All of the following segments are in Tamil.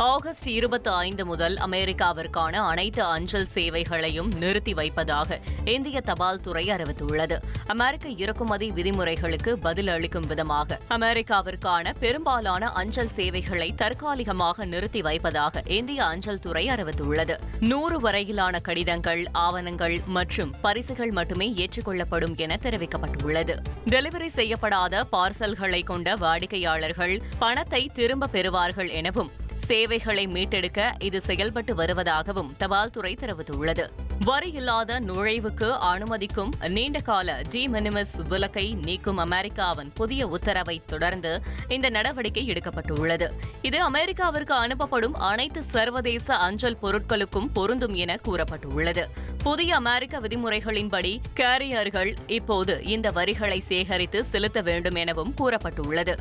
ஆகஸ்ட் 25 முதல் அமெரிக்காவிற்கான அனைத்து அஞ்சல் சேவைகளையும் நிறுத்தி வைப்பதாக இந்திய தபால் துறை அறிவித்துள்ளது. அமெரிக்க இறக்குமதி விதிமுறைகளுக்கு பதில் அளிக்கும் விதமாக அமெரிக்காவிற்கான பெரும்பாலான அஞ்சல் சேவைகளை தற்காலிகமாக நிறுத்தி வைப்பதாக இந்திய அஞ்சல் துறை அறிவித்துள்ளது. 100 வரையிலான கடிதங்கள், ஆவணங்கள் மற்றும் பரிசுகள் மட்டுமே ஏற்றுக்கொள்ளப்படும் என தெரிவிக்கப்பட்டுள்ளது. டெலிவரி செய்யப்படாத பார்சல்களை கொண்ட வாடிக்கையாளர்கள் பணத்தை திரும்ப பெறுவார்கள் எனவும் சேவைகளை மீட்டெடுக்க இது செயல்பட்டு வருவதாகவும் தபால் துறை தெரிவித்துள்ளது. வரி இல்லாத நுழைவுக்கு அனுமதிக்கும் நீண்டகால டி மினிமிஸ் விலக்கை நீக்கும் அமெரிக்காவின் புதிய உத்தரவை தொடர்ந்து இந்த நடவடிக்கை எடுக்கப்பட்டுள்ளது. இது அமெரிக்காவிற்கு அனுப்பப்படும் அனைத்து சர்வதேச அஞ்சல் பொருட்களுக்கும் பொருந்தும் என கூறப்பட்டுள்ளது. புதிய அமெரிக்க விதிமுறைகளின்படி கேரியர்கள் இப்போது இந்த வரிகளை சேகரித்து செலுத்த வேண்டும் எனவும் கூறப்பட்டுள்ளது.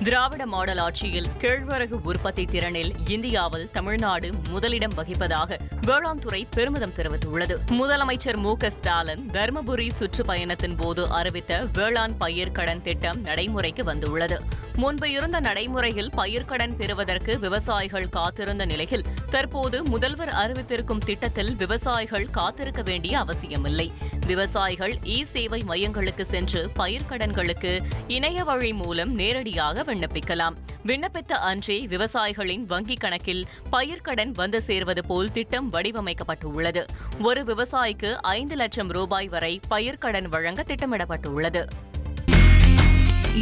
திராவிட மாடல் ஆட்சியில் கேழ்வரகு உற்பத்தி திறனில் இந்தியாவில் தமிழ்நாடு முதலிடம் வகிப்பதாக வேளாண் துறை பெருமிதம் தெரிவித்துள்ளது. முதலமைச்சர் மு.க.ஸ்டாலின் தருமபுரி சுற்றுப்பயணத்தின் போது அறிவித்த வேளாண் பயிர்க்கடன் திட்டம் நடைமுறைக்கு வந்துள்ளது. முன்பு இருந்த நடைமுறையில் பயிர்க்கடன் பெறுவதற்கு விவசாயிகள் காத்திருந்த நிலையில் தற்போது முதல்வர் அறிவித்திருக்கும் திட்டத்தில் விவசாயிகள் காத்திருக்க வேண்டிய அவசியமில்லை. விவசாயிகள் சேவை மையங்களுக்கு சென்று பயிர்க்கடன்களுக்கு இணைய வழி மூலம் நேரடியாக விண்ணப்பிக்கலாம். விண்ணப்பித்த அன்றே விவசாயிகளின் வங்கிக் கணக்கில் பயிர்க்கடன் வந்து சேர்வது போல் திட்டம் வடிவமைக்கப்பட்டுள்ளது. ஒரு விவசாயிக்கு 5 லட்சம் ரூபாய் வரை பயிர்க்கடன் வழங்க திட்டமிடப்பட்டுள்ளது.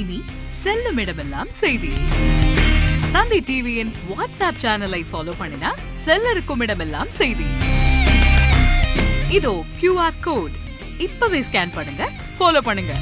இனி செல்லும் இடமெல்லாம் செய்தி. தந்தை டிவியின் வாட்ஸ்அப் சேனலை ஃபாலோ பண்ணினா செல்லருக்கும் இடமெல்லாம் செய்தி. இதோ QR கோட் இப்பவே ஸ்கேன் பண்ணுங்க, ஃபாலோ பண்ணுங்க.